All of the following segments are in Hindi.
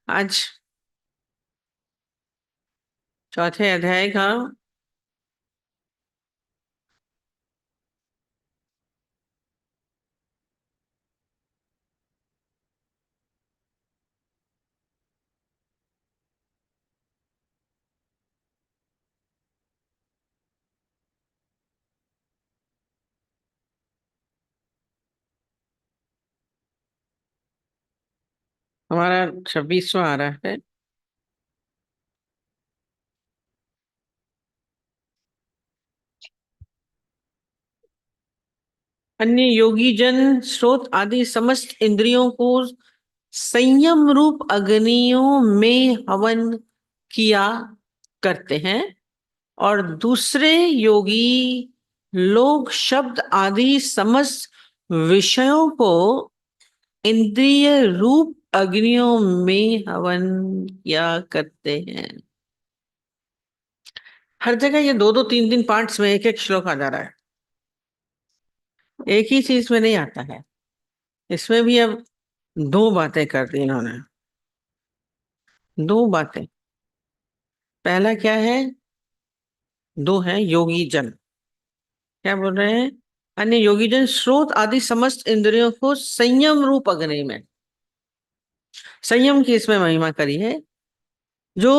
आज चौथे अध्याय का हमारा 26वां आ रहा है। अन्य योगी जन स्रोत आदि समस्त इंद्रियों को संयम रूप अग्नियों में हवन किया करते हैं, और दूसरे योगी लोग शब्द आदि समस्त विषयों को इंद्रिय रूप अग्नियों में हवन किया करते हैं। हर जगह ये दो दो तीन तीन पार्ट्स में एक एक श्लोक आ जा रहा है, एक ही चीज में नहीं आता है। इसमें भी अब दो बातें कर दी इन्होंने, दो बातें। पहला क्या है? दो है योगी जन। क्या बोल रहे हैं? अन्य योगी जन स्रोत आदि समस्त इंद्रियों को संयम रूप अग्नि में, संयम की इसमें महिमा करी है, जो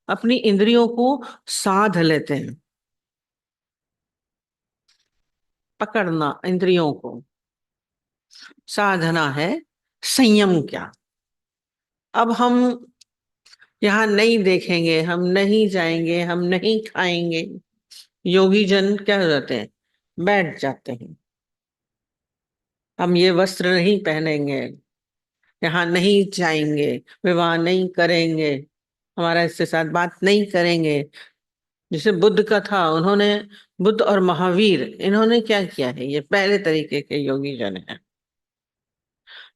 अपनी इंद्रियों को साध लेते हैं। पकड़ना इंद्रियों को साधना है संयम। क्या अब हम यहाँ नहीं देखेंगे, हम नहीं जाएंगे, हम नहीं खाएंगे। योगी जन क्या हो जाते हैं? बैठ जाते हैं। हम ये वस्त्र नहीं पहनेंगे, यहाँ नहीं जाएंगे, विवाह नहीं करेंगे, हमारा इसके साथ बात नहीं करेंगे। जैसे बुद्ध का था, उन्होंने, बुद्ध और महावीर, इन्होंने क्या किया है? ये पहले तरीके के योगी जन है।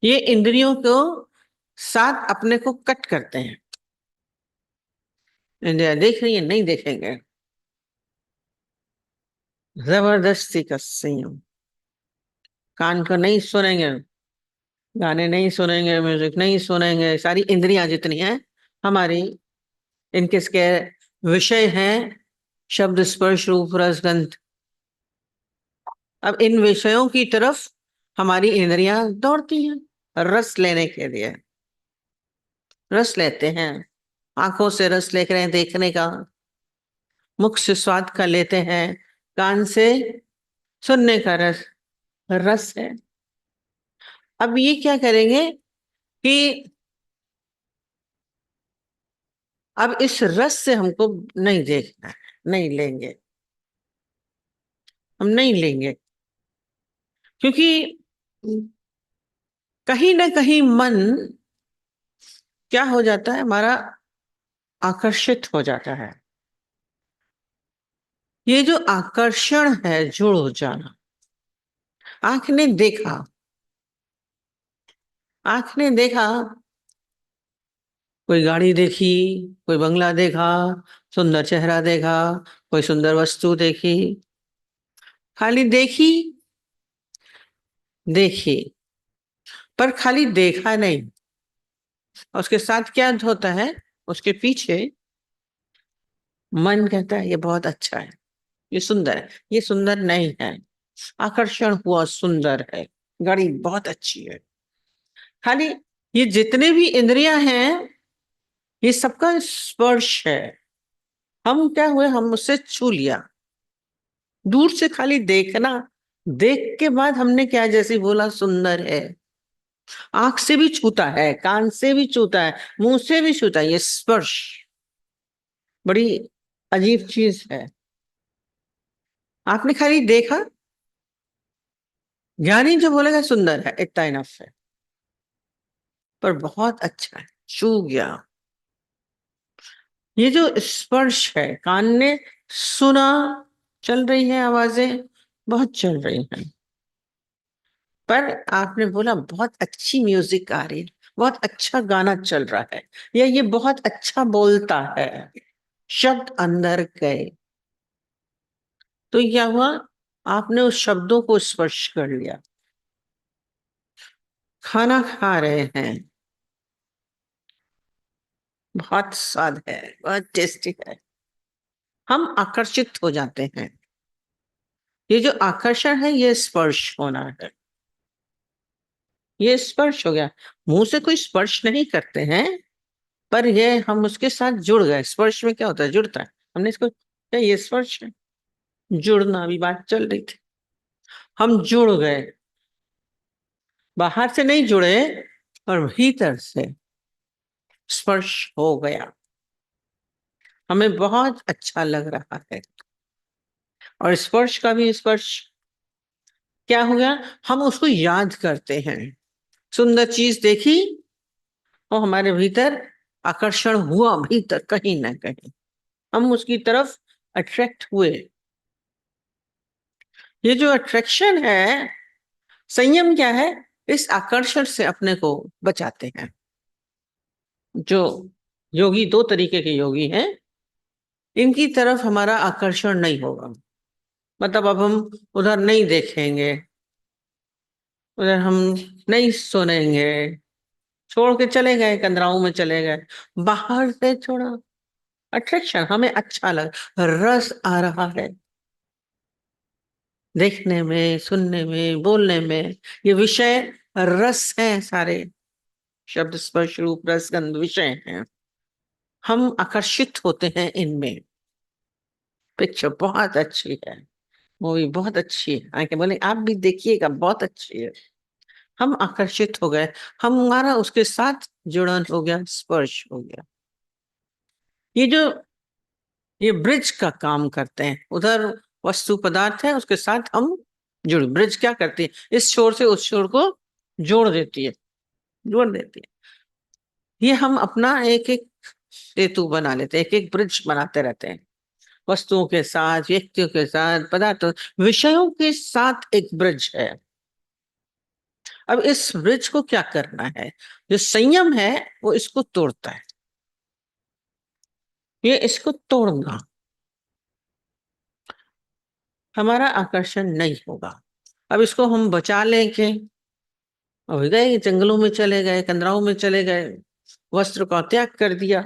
ये इंद्रियों को साथ अपने को कट करते हैं। इंद्रिया देख रही है, नहीं देखेंगे। जबरदस्ती का संयम। कान को नहीं सुनेंगे, गाने नहीं सुनेंगे, म्यूजिक नहीं सुनेंगे। सारी इंद्रियां जितनी हैं हमारी, इनके इसके विषय हैं शब्द स्पर्श रूप रस गंध। अब इन विषयों की तरफ हमारी इंद्रियां दौड़ती हैं रस लेने के लिए। रस लेते हैं, आंखों से रस लेकर हैं देखने का, मुख से स्वाद का लेते हैं, कान से सुनने का रस रस है। अब ये क्या करेंगे कि अब इस रस से हमको नहीं देखना है, नहीं लेंगे, हम नहीं लेंगे। क्योंकि कहीं ना कहीं मन क्या हो जाता है हमारा? आकर्षित हो जाता है। ये जो आकर्षण है, जुड़ हो जाना। आंख ने देखा, आंख ने देखा, कोई गाड़ी देखी, कोई बंगला देखा, सुंदर चेहरा देखा, कोई सुंदर वस्तु देखी, खाली देखी, देखी, पर खाली देखा नहीं। और उसके साथ क्या होता है? उसके पीछे मन कहता है ये बहुत अच्छा है, ये सुंदर है, ये सुंदर नहीं है। आकर्षण हुआ, सुंदर है, गाड़ी बहुत अच्छी है। खाली ये जितने भी इंद्रियां हैं, ये सबका स्पर्श है। हम क्या हुए? हम उससे छू लिया, दूर से खाली देखना। देख के बाद हमने क्या जैसे बोला सुंदर है, आंख से भी छूता है, कान से भी छूता है, मुंह से भी छूता है। ये स्पर्श बड़ी अजीब चीज है। आपने खाली देखा, ज्ञानी जो बोलेगा सुंदर है इतना इनफ है, पर बहुत अच्छा है, छू गया। ये जो स्पर्श है, कान ने सुना, चल रही है आवाजें, बहुत चल रही हैं, पर आपने बोला बहुत अच्छी म्यूजिक आ रही है, बहुत अच्छा गाना चल रहा है, या ये बहुत अच्छा बोलता है, शब्द अंदर गए। तो क्या हुआ? आपने उस शब्दों को स्पर्श कर लिया। खाना खा रहे हैं, बहुत स्वाद है, बहुत टेस्टी है। हम आकर्षित हो जाते हैं। ये जो आकर्षण है ये स्पर्श होना है। ये स्पर्श हो गया। मुंह से कोई स्पर्श नहीं करते हैं, पर ये हम उसके साथ जुड़ गए। स्पर्श में क्या होता है, जुड़ता है। हमने इसको क्या, ये स्पर्श है, जुड़ना। अभी बात चल रही थी, हम जुड़ गए। बाहर से नहीं जुड़े, पर भीतर से स्पर्श हो गया। हमें बहुत अच्छा लग रहा है। और स्पर्श का भी स्पर्श क्या हो गया, हम उसको याद करते हैं। सुंदर चीज देखी और हमारे भीतर आकर्षण हुआ, भीतर कहीं ना कहीं हम उसकी तरफ अट्रैक्ट हुए। ये जो अट्रैक्शन है, संयम क्या है, इस आकर्षण से अपने को बचाते हैं। जो योगी, दो तरीके के योगी हैं, इनकी तरफ हमारा आकर्षण नहीं होगा। मतलब अब हम उधर नहीं देखेंगे, उधर हम नहीं सुनेंगे, छोड़ के चले गए, कंदराओं में चले गए। बाहर से थोड़ा अट्रैक्शन, हमें अच्छा लग, रस आ रहा है देखने में, सुनने में, बोलने में। ये विषय रस है सारे। शब्द स्पर्श रूप रस गंध विषय हैं। हम आकर्षित होते हैं इनमें। पिक्चर बहुत अच्छी है, मूवी बहुत अच्छी है, आके बोले आप भी देखिएगा, बहुत अच्छी है। हम आकर्षित हो गए, हमारा उसके साथ जुड़न हो गया, स्पर्श हो गया। ये जो ये ब्रिज का काम करते हैं, उधर वस्तु पदार्थ है, उसके साथ हम जुड़, ब्रिज क्या करती है, इस छोर से उस छोर को जोड़ देती है, जोड़ देती है। ये हम अपना एक एक सेतु बना लेते हैं, एक एक ब्रिज बनाते रहते हैं। वस्तुओं के साथ, व्यक्तियों के साथ, पदार्थों, विषयों के साथ एक ब्रिज है। अब इस ब्रिज को क्या करना है, जो संयम है वो इसको तोड़ता है। ये इसको तोड़ना, हमारा आकर्षण नहीं होगा। अब इसको हम बचा लेंगे। अब गए जंगलों में चले गए, कंदराओं में चले गए, वस्त्र का त्याग कर दिया,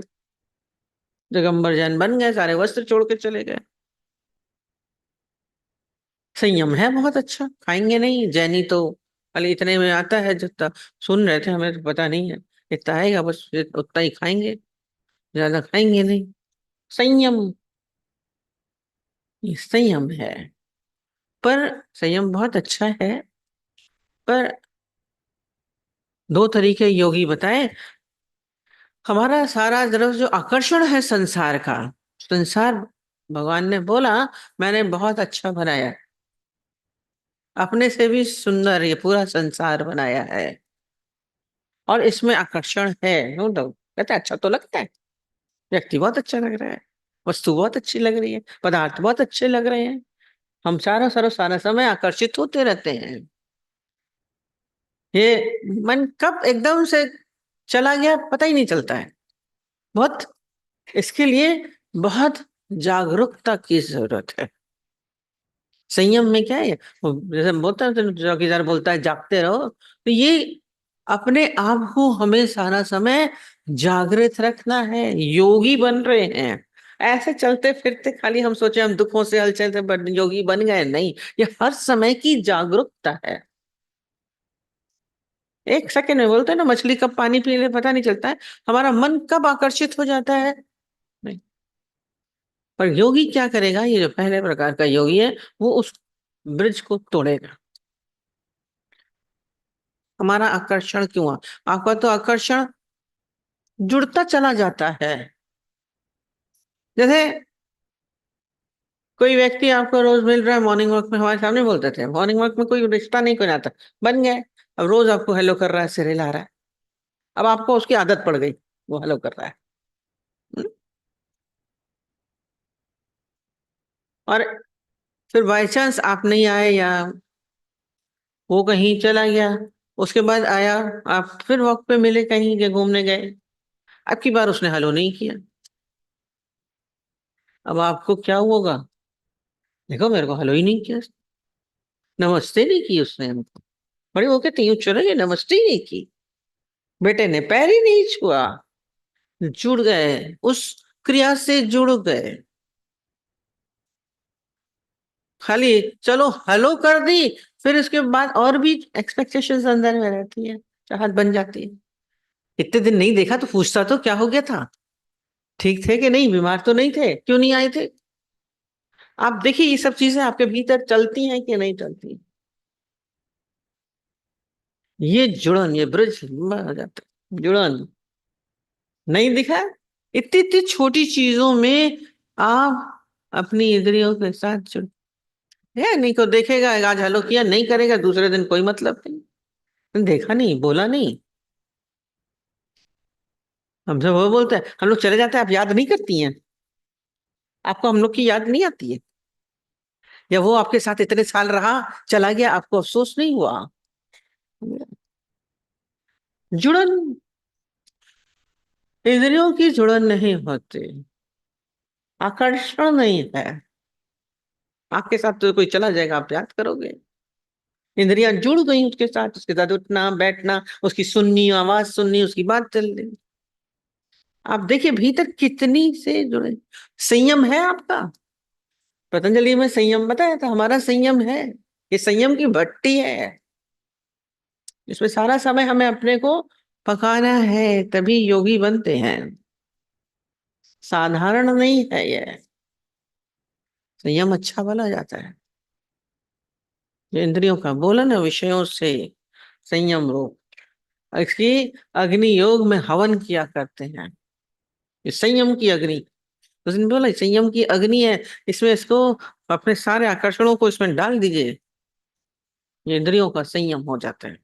दिगंबर जैन बन गए, सारे वस्त्र छोड़ के चले गए। संयम है बहुत अच्छा, खाएंगे नहीं। जैनी तो खाली इतने में आता है जितना सुन रहे थे, हमें तो पता नहीं है। इतना आएगा बस, उतना ही खाएंगे, ज्यादा खाएंगे नहीं। संयम, ये संयम है। पर संयम बहुत अच्छा है, पर दो तरीके योगी बताए। हमारा सारा तरफ जो आकर्षण है संसार का, संसार भगवान ने बोला मैंने बहुत अच्छा बनाया, अपने से भी सुंदर ये पूरा संसार बनाया है। और इसमें आकर्षण है, नो डाउट। कहते हैं, अच्छा तो लगता है, व्यक्ति बहुत अच्छा लग रहा है, वस्तु बहुत अच्छी लग रही है, पदार्थ बहुत अच्छे लग रहे हैं। हम सारा समय आकर्षित होते रहते हैं। ये मन कब एकदम से चला गया पता ही नहीं चलता है। बहुत, इसके लिए बहुत जागरूकता की जरूरत है। संयम में क्या है, जैसे बोलता है तो चौकीदार बोलता है जागते रहो, तो ये अपने आप को हमें सारा समय जागृत रखना है। योगी बन रहे हैं, ऐसे चलते फिरते खाली हम सोचे हम दुखों से हलचल से योगी बन गए, नहीं। ये हर समय की जागरूकता है। एक सेकंड में बोलते हैं ना, मछली कब पानी पी ले पता नहीं चलता है, हमारा मन कब आकर्षित हो जाता है, नहीं। पर योगी क्या करेगा, ये जो पहले प्रकार का योगी है, वो उस ब्रिज को तोड़ेगा। हमारा आकर्षण क्यों आपका तो आकर्षण जुड़ता चला जाता है। जैसे कोई व्यक्ति आपको रोज मिल रहा है मॉर्निंग वॉक में, हमारे सामने बोलते थे मॉर्निंग वॉक में कोई रिश्ता नहीं, कोई नाता, बन गए। अब रोज आपको हेलो कर रहा है, सिर हिला रहा है, अब आपको उसकी आदत पड़ गई, वो हेलो कर रहा है। हम्म? और फिर बाई चांस आप नहीं आए, या वो कहीं चला गया, उसके बाद आया, आप फिर वॉक पे मिले, कहीं के घूमने गए, अब की बार उसने हेलो नहीं किया। अब आपको क्या होगा, देखो मेरे को हेलो ही नहीं किया, नमस्ते नहीं की उसने हमको, बड़े वो कहते यूं चले गए, नमस्ते ही नहीं की, बेटे ने पैर ही नहीं छुआ। जुड़ गए, उस क्रिया से जुड़ गए। खाली चलो हेलो कर दी, फिर उसके बाद और भी एक्सपेक्टेशंस अंदर में रहती है, चाहत बन जाती है। इतने दिन नहीं देखा तो पूछता तो क्या हो गया था, ठीक थे कि नहीं, बीमार तो नहीं थे, क्यों नहीं आए थे। आप देखिए ये सब चीजें आपके भीतर चलती हैं कि नहीं चलती। ये जुड़न, ये ब्रिज हो जाता है, जुड़न नहीं दिखा। इतनी इतनी छोटी चीजों में आप अपनी इंद्रियों के साथ जुड़ है। नहीं को देखेगा, आज हेलो किया, नहीं करेगा दूसरे दिन कोई मतलब नहीं, देखा नहीं, बोला नहीं। हमसे वो बोलते हैं, हम लोग चले जाते हैं, आप याद नहीं करती हैं, आपको हम लोग की याद नहीं आती है, या वो आपके साथ इतने साल रहा, चला गया, आपको अफसोस नहीं हुआ। जुड़न, इंद्रियों की जुड़न नहीं होती, आकर्षण नहीं है। आपके साथ तो कोई चला जाएगा, आप याद करोगे। इंद्रियां जुड़ गई उसके साथ, उसके साथ उठना बैठना, उसकी सुननी, आवाज सुननी, उसकी बात चल रही। आप देखिए भीतर कितनी से जुड़े। संयम है आपका, पतंजलि में संयम बताया था, हमारा संयम है, ये संयम की भट्टी है। इसमें सारा समय हमें अपने को पकाना है, तभी योगी बनते हैं। साधारण नहीं है ये। संयम अच्छा बोला जाता है, जो इंद्रियों का बोलन है, विषयों से संयम रोग। इसकी अग्नि योग में हवन किया करते हैं, ये संयम की अग्नि। उसने बोला संयम की अग्नि है, इसमें इसको अपने सारे आकर्षणों को इसमें डाल दीजिए, ये इंद्रियों का संयम हो जाता है।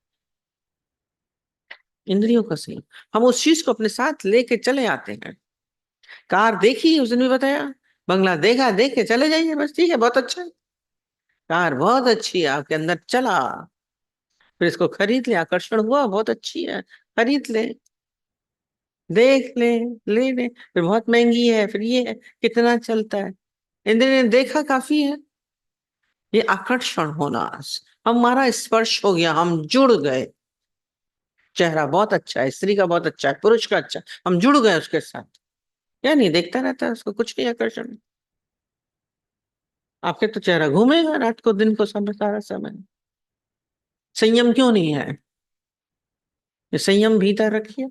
इंद्रियों का संयम, हम उस चीज को अपने साथ लेके चले आते हैं। कार देखी, उसने भी बताया, बंगला देखा, देख के चले जाइए, बस ठीक है, बहुत अच्छा है, कार बहुत अच्छी है, आपके अंदर चला, फिर इसको खरीद ले, आकर्षण हुआ, बहुत अच्छी है, खरीद ले, देख ले, ले ले, फिर बहुत महंगी है, फिर ये है, कितना चलता है, इंद्र ने देखा काफी है। ये आकर्षण होना, हमारा स्पर्श हो गया, हम जुड़ गए। चेहरा बहुत अच्छा है, स्त्री का बहुत अच्छा है, पुरुष का अच्छा है, हम जुड़ गए उसके साथ। या नहीं, देखता रहता है उसको, कुछ नहीं आकर्षण। आपके तो चेहरा घूमेगा रात को दिन को, समय सारा समय। संयम क्यों नहीं है, ये संयम भीतर रखिए।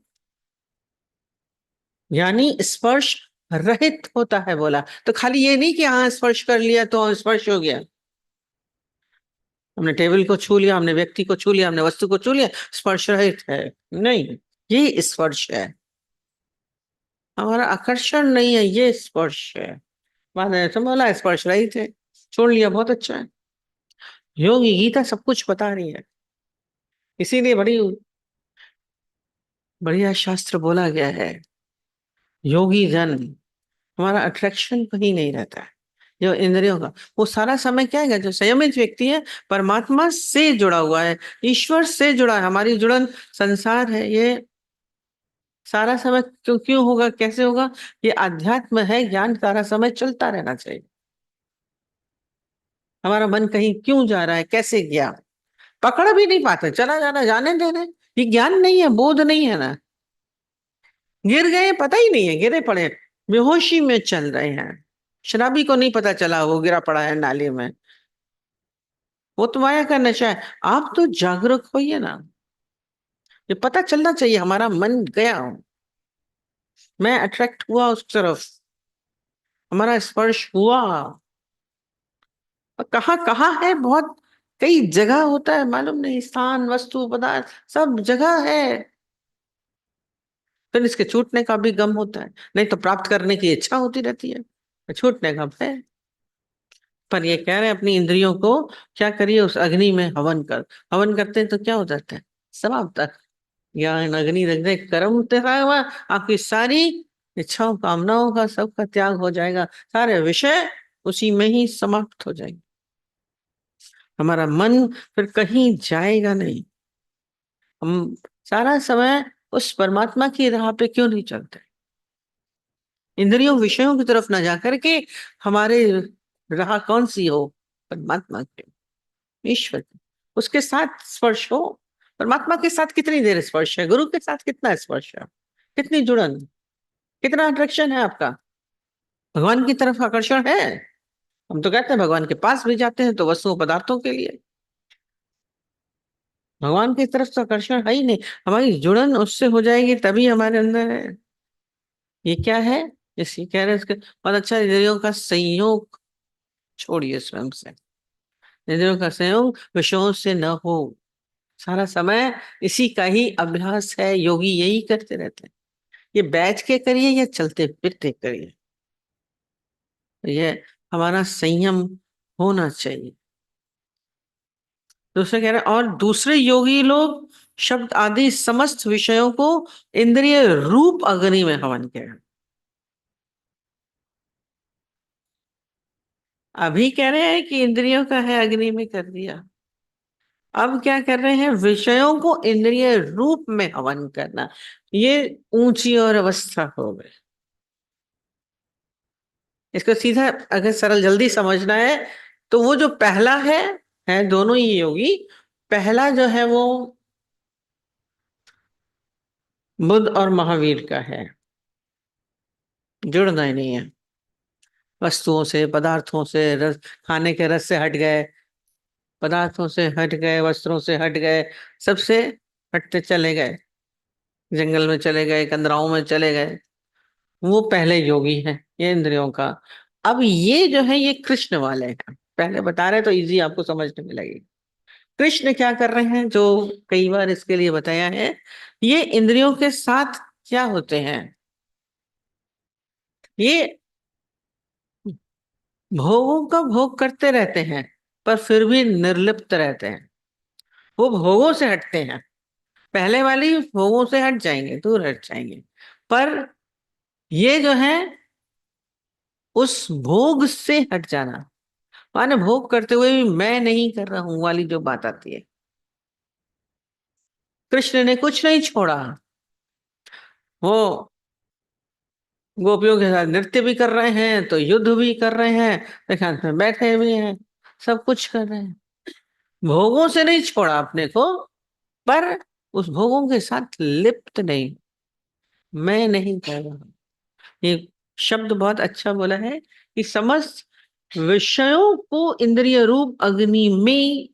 यानी स्पर्श रहित होता है बोला, तो खाली ये नहीं कि हाँ स्पर्श कर लिया तो स्पर्श हो गया, हमने टेबल को छू लिया, हमने व्यक्ति को छू लिया, हमने वस्तु को छू लिया, स्पर्श रहित है, नहीं, ये स्पर्श है। हमारा आकर्षण नहीं है, ये स्पर्श है। बाद में ऐसा बोला स्पर्श रहित है, छोड़ लिया, बहुत अच्छा है। योगी गीता सब कुछ बता रही है, इसीलिए बड़ी बढ़िया शास्त्र बोला गया है। योगी जन, हमारा अट्रैक्शन कहीं नहीं रहता है, जो इंद्रियों का, वो सारा समय क्या है, जो संयमित व्यक्ति है, परमात्मा से जुड़ा हुआ है, ईश्वर से जुड़ा है। हमारी जुड़न संसार है, ये सारा समय क्यों क्यों होगा, कैसे होगा, ये अध्यात्म है, ज्ञान सारा समय चलता रहना चाहिए। हमारा मन कहीं क्यों जा रहा है, कैसे गया, पकड़ भी नहीं पाते, चला जाना, जाने देने, ये ज्ञान नहीं है, बोध नहीं है ना। गिर गए, पता ही नहीं है, गिरे पड़े, बेहोशी में चल रहे हैं। शराबी को नहीं पता चला वो गिरा पड़ा है नाले में, वो तो माया का नशा है। आप तो जागरूक होइए ना, ये पता चलना चाहिए हमारा मन गया, मैं अट्रैक्ट हुआ उस तरफ, हमारा स्पर्श हुआ। और कहाँ कहाँ है, बहुत कई जगह होता है, मालूम नहीं, स्थान वस्तु पदार्थ सब जगह है। फिर इसके छूटने का भी गम होता है, नहीं तो प्राप्त करने की इच्छा होती रहती है, छूटने का भय। पर ये कह रहे हैं अपनी इंद्रियों को क्या करिए, उस अग्नि में हवन कर, हवन करते हैं तो क्या हो जाता है, समाप्त। ज्ञान अग्नि रख दे, कर्म तेरा हुआ, आपकी सारी इच्छाओं कामनाओं का सबका त्याग हो जाएगा, सारे विषय उसी में ही समाप्त हो जाएंगे। हमारा मन फिर कहीं जाएगा नहीं, हम सारा समय उस परमात्मा की राह पे क्यों नहीं चलते, इंद्रियों विषयों की तरफ ना जा करके हमारे राह कौन सी हो, परमात्मा की, ईश्वर की, उसके साथ स्पर्श हो। परमात्मा के साथ कितनी देर स्पर्श है, गुरु के साथ कितना स्पर्श है, कितनी जुड़न। कितना अट्रैक्शन है आपका? भगवान की तरफ आकर्षण है? हम तो कहते हैं भगवान के पास भी जाते हैं तो वस्तुओं पदार्थों के लिए, भगवान की तरफ तो आकर्षण है ही नहीं। हमारी जुड़न उससे हो जाएगी तभी हमारे अंदर है। ये क्या है? इसी कह रहे हैं इसके बहुत अच्छा, इंद्रियों का संयोग छोड़िए स्वयं से। इंद्रियों का संयोग विषयों से न हो। सारा समय इसी का ही अभ्यास है, योगी यही करते रहते हैं। ये बैठ के करिए या चलते फिरते करिए, ये हमारा संयम होना चाहिए। दूसरे कह रहे हैं, और दूसरे योगी लोग शब्द आदि समस्त विषयों को इंद्रिय रूप अग्नि में हवन कह रहे हैं। अभी कह रहे हैं कि इंद्रियों का है अग्नि में कर दिया, अब क्या कर रहे हैं, विषयों को इंद्रिय रूप में हवन करना। ये ऊंची और अवस्था हो गई। इसको सीधा अगर सरल जल्दी समझना है तो वो जो पहला है दोनों ही योगी। पहला जो है वो बुद्ध और महावीर का है, जुड़ना ही नहीं है वस्तुओं से, पदार्थों से, रस, खाने के रस से हट गए, पदार्थों से हट गए, वस्त्रों से हट गए, सबसे हटते चले गए, जंगल में चले गए, कंदराओं में चले गए। वो पहले योगी हैं ये इंद्रियों का। अब ये जो है ये कृष्ण वाले हैं, पहले बता रहे तो इजी आपको समझने में लगेगी। कृष्ण क्या कर रहे हैं, जो कई बार इसके लिए बताया है, ये इंद्रियों के साथ क्या होते हैं, ये भोगों का भोग करते रहते हैं पर फिर भी निर्लिप्त रहते हैं। वो भोगों से हटते हैं, पहले वाली भोगों से हट जाएंगे, दूर हट जाएंगे, पर ये जो है उस भोग से हट जाना, माने भोग करते हुए भी मैं नहीं कर रहा हूं वाली जो बात आती है। कृष्ण ने कुछ नहीं छोड़ा, वो गोपियों के साथ नृत्य भी कर रहे हैं तो युद्ध भी कर रहे हैं, एकांत में बैठे भी हैं, सब कुछ कर रहे हैं, भोगों से नहीं छोड़ा अपने को, पर उस भोगों के साथ लिप्त नहीं, मैं नहीं कर रहा हूं। ये शब्द बहुत अच्छा बोला है कि समस्त विषयों को इंद्रिय रूप अग्नि में,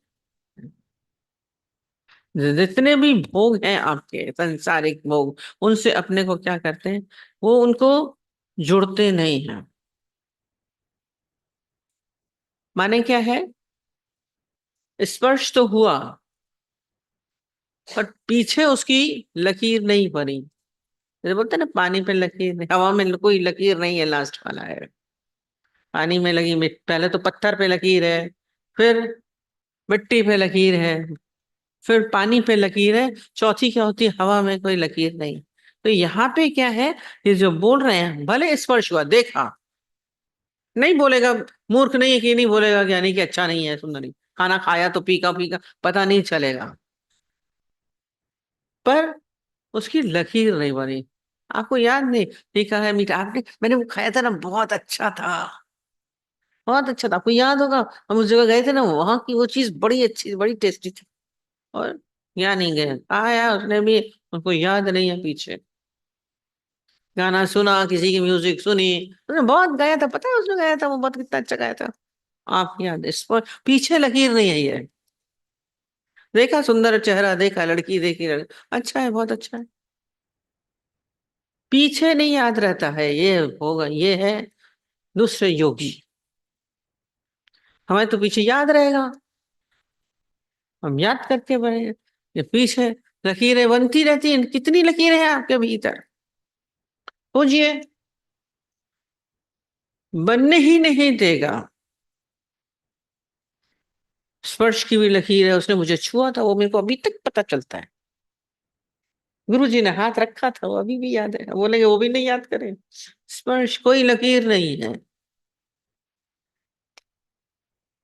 जितने भी भोग हैं आपके सांसारिक भोग, उनसे अपने को क्या करते हैं, वो उनको जुड़ते नहीं हैं। माने क्या है, स्पर्श तो हुआ पर पीछे उसकी लकीर नहीं बनी। जैसे बोलते हैं ना, पानी पे लकीर नहीं, हवा में कोई लकीर नहीं है, लास्ट वाला है। पानी में लगी पहले तो पत्थर पे लकीर है, फिर मिट्टी पे लकीर है, फिर पानी पे लकीर है, चौथी क्या होती है, हवा में कोई लकीर नहीं। तो यहाँ पे क्या है, ये जो बोल रहे हैं, भले स्पर्श हुआ देखा, नहीं बोलेगा, मूर्ख नहीं है कि नहीं बोलेगा ज्ञानी कि अच्छा नहीं है, सुंदर नहीं, खाना खाया तो पीका पीका पता नहीं चलेगा, पर उसकी लकीर नहीं बनी। आपको याद नहीं, तीखा है मीठा, आपने मैंने वो खाया था ना, बहुत अच्छा था, बहुत अच्छा था, आपको याद होगा, हम उस जगह गए थे ना, वहां की वो चीज बड़ी अच्छी, बड़ी टेस्टी थी, और यहाँ नहीं गए, आया उसने भी, उनको याद नहीं है पीछे। गाना सुना, किसी की म्यूजिक सुनी, उसने बहुत गाया था, पता है उसने गाया था, वो बहुत कितना अच्छा गाया था, आप याद, इस पर पीछे लकीर नहीं है ये। देखा सुंदर चेहरा, देखा लड़की, देखी लड़की, अच्छा है, बहुत अच्छा है, पीछे नहीं याद रहता है, ये होगा, ये है दूसरे योगी। हमें तो पीछे याद रहेगा, हम याद करके बने, ये पीछे लकीरें बनती रहती हैं, कितनी लकीरें हैं आपके भीतर, खोजिए, बनने ही नहीं देगा। स्पर्श की भी लकीर है, उसने मुझे छुआ था, वो मेरे को अभी तक पता चलता है, गुरु जी ने हाथ रखा था, वो अभी भी याद है, बोलेंगे वो भी नहीं याद करें, स्पर्श कोई लकीर नहीं है,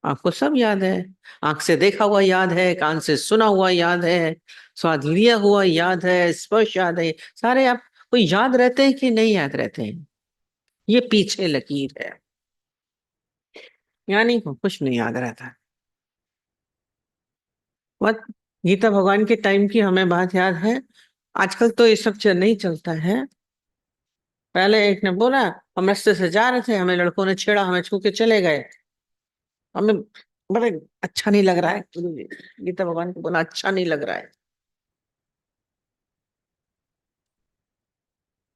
आपको सब याद है, आंख से देखा हुआ याद है, कान से सुना हुआ याद है, स्वाद लिया हुआ याद है, स्पर्श याद है, सारे आप कोई याद रहते हैं कि नहीं याद रहते हैं, ये पीछे लकीर है, यानी कुछ नहीं याद रहता। बात गीता भगवान के टाइम की हमें बात याद है, आजकल तो ये सब नहीं चलता है, पहले एक ने बोला, हम रास्ते से जा रहे थे, हमें लड़कों ने छेड़ा, हमें छू के चले गए, हमें बड़े अच्छा नहीं लग रहा है। गीता भगवान को बोला अच्छा नहीं लग रहा है।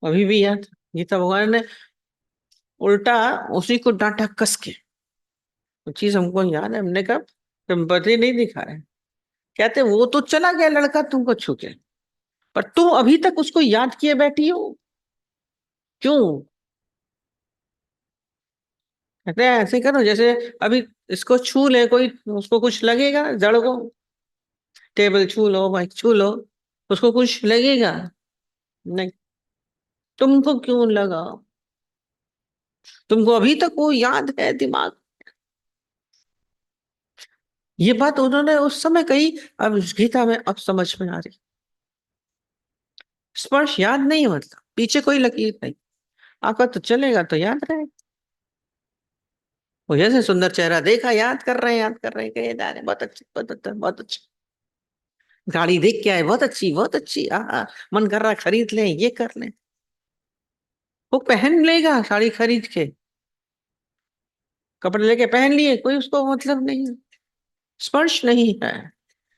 अभी भी याद, गीता भगवान ने उल्टा उसी को डांटा कस के। वो चीज हमको याद है, हमने कहा सिंपैथी नहीं दिखा रहे। कहते वो तो चला गया लड़का तुमको छू के, पर तुम अभी तक उसको याद किए बैठी हो, क्यों? कहते हैं ऐसे करो जैसे अभी इसको छू ले कोई, उसको कुछ लगेगा जड़ को? टेबल छू लो, बाइक छू लो, उसको कुछ लगेगा? नहीं। तुमको क्यों लगा? तुमको अभी तक वो याद है दिमाग। ये बात उन्होंने उस समय कही, अब इस गीता में अब समझ में आ रही। स्पर्श याद नहीं है, मतलब पीछे कोई लकीर नहीं, आपका तो चलेगा तो याद रहे। वो जैसे सुंदर चेहरा देखा, याद कर रहे हैं, याद कर रहे हैं, कहे जा रहे हैं बहुत अच्छी, बहुत अच्छा, बहुत अच्छी। गाड़ी देख के आए, बहुत अच्छी, बहुत अच्छी, मन कर रहा है खरीद लें, ये कर लें। वो पहन लेगा साड़ी खरीद के, कपड़े लेके पहन लिए, कोई उसको मतलब नहीं है। स्पर्श नहीं है,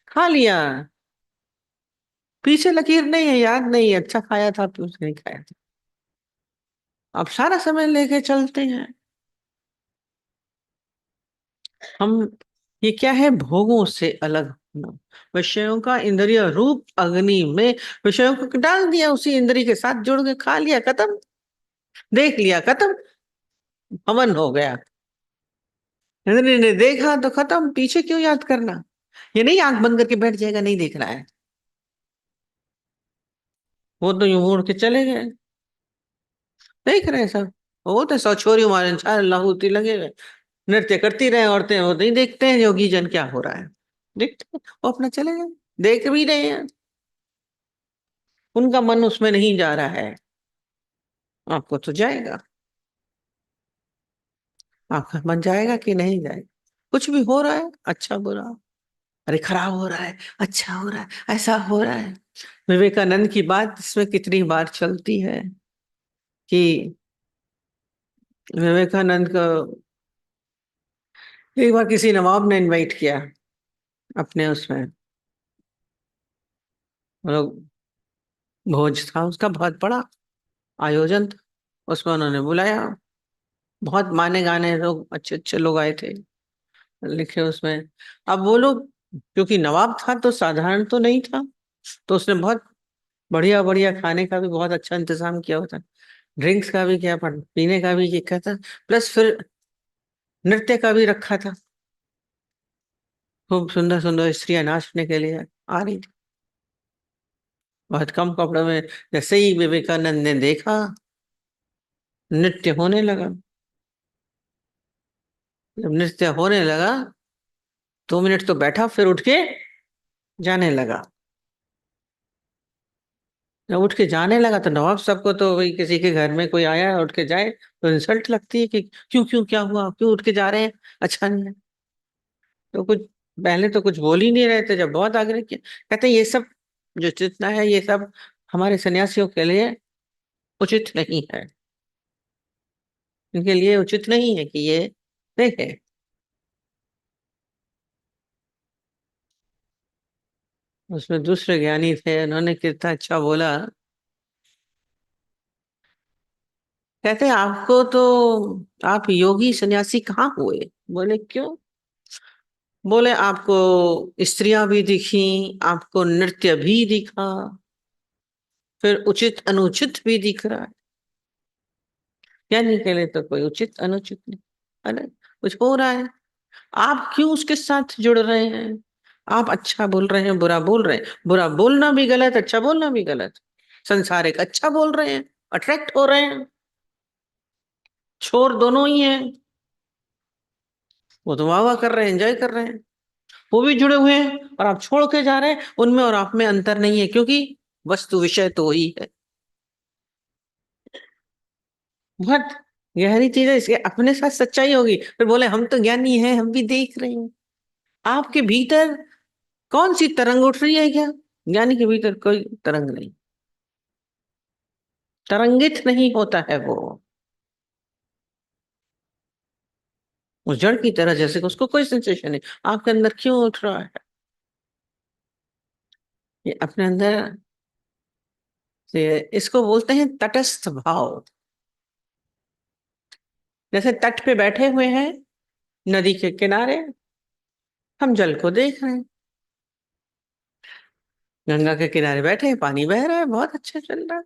खा लिया, पीछे लकीर नहीं है, याद नहीं है, अच्छा खाया था फिर नहीं खाया था। अब सारा समय लेके चलते हैं हम। ये क्या है? भोगों से अलग होना, विषयों का इंद्रिय रूप अग्नि में विषयों को डाल दिया, उसी इंद्रिय के साथ जुड़ के खा लिया, खत्म। देख लिया, खत्म, हवन हो गया। इंद्रिय ने देखा तो खत्म, पीछे क्यों याद करना? ये नहीं आंख बंद करके बैठ जाएगा, नहीं देखना है। वो तो यूं मुड़ के चले गए, देख रहे हैं सब। वो तो सौ छोरी मारे चार लाहौती लगे हुए, नृत्य करती रहे औरतें, वो नहीं देखते हैं योगी जन क्या हो रहा है। देखते हैं, वो अपना चले गए, देख भी रहे हैं, उनका मन उसमें नहीं जा रहा है। आपको तो जाएगा, आपका मन जाएगा कि नहीं जाएगा? कुछ भी हो रहा है, अच्छा बुरा, अरे खराब हो रहा है, अच्छा हो रहा है, ऐसा हो रहा है। विवेकानंद की बात इसमें कितनी बार चलती है कि विवेकानंद को एक बार किसी नवाब ने इनवाइट किया अपने उसमें, मतलब भोज था उसका, बहुत बड़ा आयोजन था, उसमें उन्होंने बुलाया। बहुत माने गाने लोग, अच्छे अच्छे लोग आए थे, लिखे उसमें। अब वो लोग, क्योंकि नवाब था तो साधारण तो नहीं था, तो उसने बहुत बढ़िया बढ़िया खाने का भी बहुत अच्छा इंतजाम किया होता, ड्रिंक्स का भी किया, पर पीने का भी किया था, प्लस फिर नृत्य का भी रखा था। खूब सुंदर सुंदर स्त्रियां नाचने के लिए आ रही थी, बहुत कम कपड़ों में। जैसे ही विवेकानंद ने देखा, नृत्य होने लगा। जब नृत्य होने लगा, 2 मिनट तो बैठा, फिर उठ के जाने लगा। जब उठ के जाने लगा तो नवाब साहब को तो वही, किसी के घर में कोई आया है उठ के जाए तो इंसल्ट लगती है कि क्यों क्यों, क्या हुआ, क्यों उठ के जा रहे हैं, अच्छा नहीं है। तो कुछ पहले तो कुछ बोल ही नहीं रहे थे, जब बहुत आग्रह किया, कहते ये सब जो जितना है ये सब हमारे सन्यासियों के लिए उचित नहीं है, इनके लिए उचित नहीं है कि ये देखे। उसमें दूसरे ज्ञानी थे, उन्होंने कितना अच्छा बोला। कहते आपको तो, आप योगी सन्यासी कहाँ हुए? बोले क्यों? बोले आपको स्त्रियां भी दिखी, आपको नृत्य भी दिखा, फिर उचित अनुचित भी दिख रहा है। ज्ञानी के लिए तो कोई उचित अनुचित नहीं, अरे कुछ हो रहा है, आप क्यों उसके साथ जुड़ रहे हैं? आप अच्छा बोल रहे हैं, बुरा बोल रहे हैं, बुरा बोलना भी गलत, अच्छा बोलना भी गलत। संसारिक अच्छा बोल रहे हैं, अट्रैक्ट हो रहे हैं, छोर दोनों ही हैं। वो तो वाह वाह कर रहे हैं, एंजॉय कर रहे हैं, वो भी जुड़े हुए हैं, और आप छोड़ के जा रहे हैं। उनमें और आप में अंतर नहीं है, क्योंकि वस्तु विषय तो वही है। बहुत गहरी चीज है, इसके अपने साथ सच्चाई होगी, फिर बोले हम तो ज्ञानी हैं, हम भी देख रहे हैं। आपके भीतर कौन सी तरंग उठ रही है क्या? ज्ञानी के भीतर कोई तरंग नहीं। तरंगित नहीं होता है वो, उस जड़ की तरह, जैसे कि उसको कोई सेंसेशन नहीं। आपके अंदर क्यों उठ रहा है? ये अपने अंदर से, इसको बोलते हैं तटस्थ भाव। जैसे तट पे बैठे हुए हैं, नदी के किनारे, हम जल को देख रहे हैं, गंगा के किनारे बैठे हैं, पानी बह रहा है, बहुत अच्छा चल रहा है,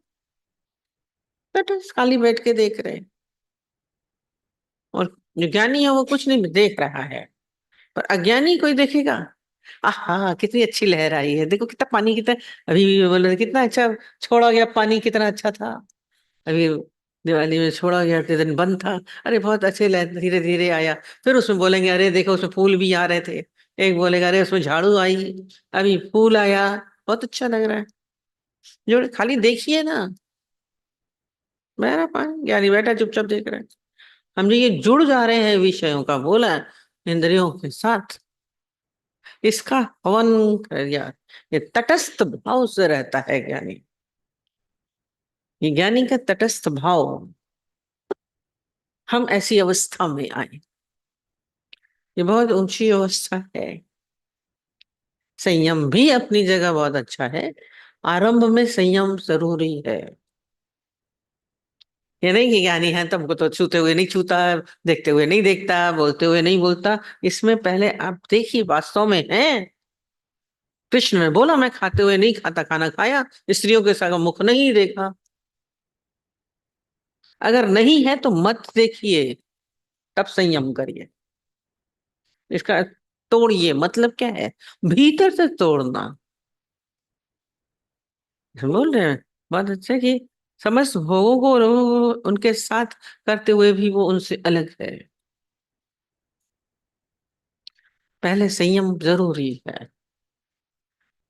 तटस्थ खाली बैठ के देख रहे हैं। और जो ज्ञानी है वो कुछ नहीं देख रहा है। पर अज्ञानी कोई देखेगा, आहा कितनी अच्छी लहर आई है, देखो कितना पानी, कितना अभी बोले कितना अच्छा छोड़ा गया पानी, कितना अच्छा था अभी, दिवाली में छोड़ा गया थे, दिन बंद था, अरे बहुत अच्छे लहर धीरे धीरे आया। फिर उसमें बोलेंगे अरे देखो उसमें फूल भी आ रहे थे, एक बोलेगा अरे उसमें झाड़ू आई, अभी फूल आया, बहुत अच्छा लग रहा है। जो खाली देखिए ना, मेरा पानी, ज्ञानी बैठा चुपचाप देख रहे हैं। हम जो ये जुड़ जा रहे हैं विषयों का बोला, इंद्रियों के साथ, इसका हवन कर दिया। ये तटस्थ भाव से रहता है ज्ञानी, ये ज्ञानी का तटस्थ भाव। हम ऐसी अवस्था में आए, ये बहुत ऊंची अवस्था है। संयम भी अपनी जगह बहुत अच्छा है, आरंभ में संयम जरूरी है। ये नहीं कि ज्ञानी है तुमको तो छूते हुए नहीं छूता, देखते हुए नहीं देखता, बोलते हुए नहीं बोलता। इसमें पहले आप देखिए वास्तव में है। कृष्ण ने बोला मैं खाते हुए नहीं खाता, खाना खाया, स्त्रियों के साथ मुख नहीं देखा। अगर नहीं है तो मत देखिए, तब संयम करिए। इसका तोड़िए मतलब क्या है? भीतर से तोड़ना। बोल रहे हैं बात अच्छा कि समस्त भोगों को उनके साथ करते हुए भी वो उनसे अलग है। पहले संयम जरूरी है।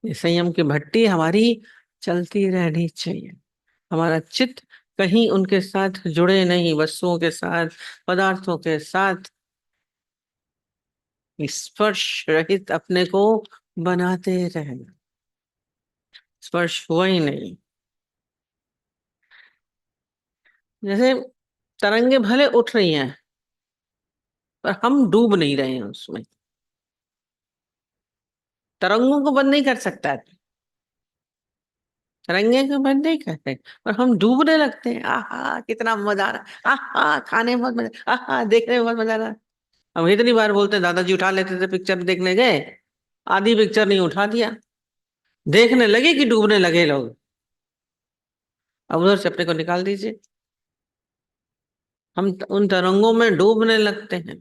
ये संयम की भट्टी हमारी चलती रहनी चाहिए। हमारा चित्त कहीं उनके साथ जुड़े नहीं, वस्तुओं के साथ, पदार्थों के साथ स्पर्श रहित अपने को बनाते रहना। स्पर्श हुआ ही नहीं। जैसे तरंगे भले उठ रही हैं, पर हम डूब नहीं रहे हैं उसमें। तरंगों को बंद नहीं कर सकता है, तरंगे को बंद नहीं करते, पर हम डूबने लगते हैं। आहा कितना मजा आ रहा है, आहा खाने में बहुत मजा, आहा देखने में बहुत मजा आ रहा है। हम इतनी बार बोलते हैं, दादाजी उठा लेते थे पिक्चर देखने गए, आधी पिक्चर नहीं उठा दिया, देखने लगे कि डूबने लगे लोग। अब उधर से अपने को निकाल दीजिए, हम उन तरंगों में डूबने लगते हैं।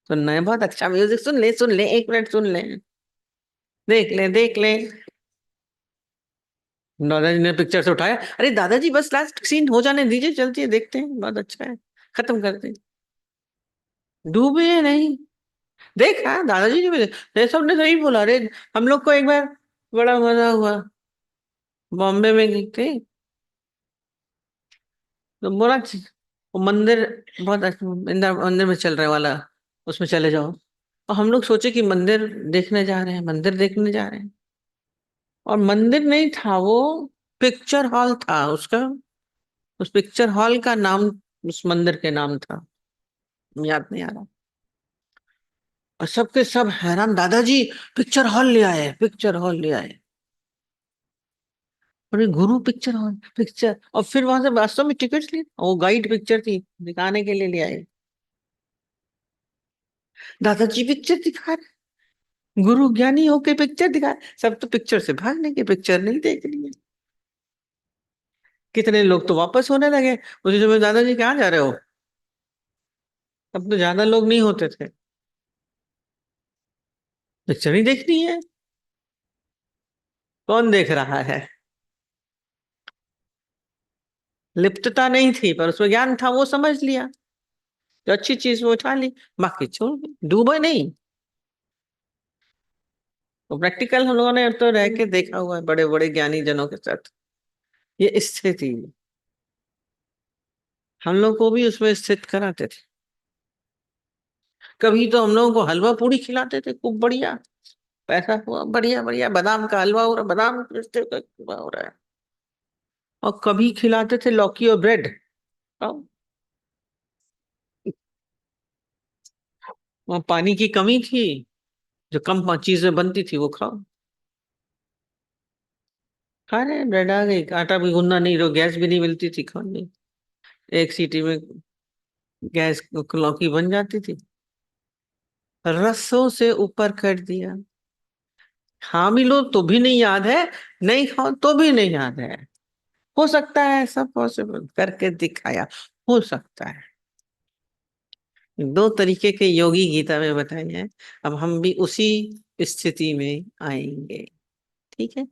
सुनना है बहुत अच्छा म्यूजिक, सुन ले सुन ले, एक मिनट सुन ले, देख ले देख ले। दादाजी ने पिक्चर से उठाया, अरे दादाजी बस लास्ट सीन हो जाने दीजिए, चलती है देखते हैं, बहुत अच्छा है, खत्म कर दे। डूबे नहीं। देखा दादाजी ने भी, ये सबने सही बोला। अरे हम लोग को एक बार बड़ा मजा हुआ, बॉम्बे में गए थे, तो बोला वो मंदिर बहुत इंदिरा मंदिर में चल रहे वाला, उसमें चले जाओ। और हम लोग सोचे कि मंदिर देखने जा रहे हैं, मंदिर देखने जा रहे हैं, और मंदिर नहीं था वो, पिक्चर हॉल था उसका। उस पिक्चर हॉल का नाम उस मंदिर के नाम था, याद नहीं आ रहा। और सबके सब हैरान, दादाजी पिक्चर हॉल ले आए, पिक्चर हॉल ले आए। अरे गुरु पिक्चर हॉल, पिक्चर, और फिर वहां से वास्तव में टिकट ली, वो गाइड पिक्चर थी, दिखाने के लिए ले आए। दादाजी पिक्चर दिखा रहे, गुरु ज्ञानी होके पिक्चर दिखा रहे। सब तो पिक्चर से भागने की, पिक्चर नहीं देखनी है। कितने लोग तो वापस होने लगे। उसी समय दादाजी कहाँ जा रहे हो? अब तो ज्यादा लोग नहीं होते थे, पिक्चर ही देखनी है, कौन देख रहा है। लिप्तता नहीं थी, पर उसमें ज्ञान था, वो समझ लिया, जो अच्छी चीज वो उठा ली, बाकी छोड़ दी, डूबे नहीं। तो प्रैक्टिकल हम लोगों ने तो रह के देखा हुआ है बड़े बड़े ज्ञानी जनों के साथ, ये स्थिति हम लोग को भी उसमें स्थित कराते थे। कभी तो हम लोगों को हलवा पूड़ी खिलाते थे खूब बढ़िया, पैसा हुआ बढ़िया बढ़िया, बादाम का हलवा हो रहा, बादाम पिस्ते का हलवा हो रहा है, और कभी खिलाते थे लौकी और ब्रेड। खाओ। वहाँ पानी की कमी थी, जो कम चीजें बनती थी वो खाओ। खा रहे हैं, ब्रेड आ गई, आटा भी गूंदना नहीं, रो गैस भी नहीं मिलती थी खाने। एक सीटी में गैस लौकी बन जाती थी। रसों से ऊपर कर दिया। हाँ मिलो तो भी नहीं याद है, नहीं खाओ तो भी नहीं याद है। हो सकता है, सब पॉसिबल करके दिखाया। हो सकता है। दो तरीके के योगी गीता में बताए हैं। अब हम भी उसी स्थिति में आएंगे। ठीक है।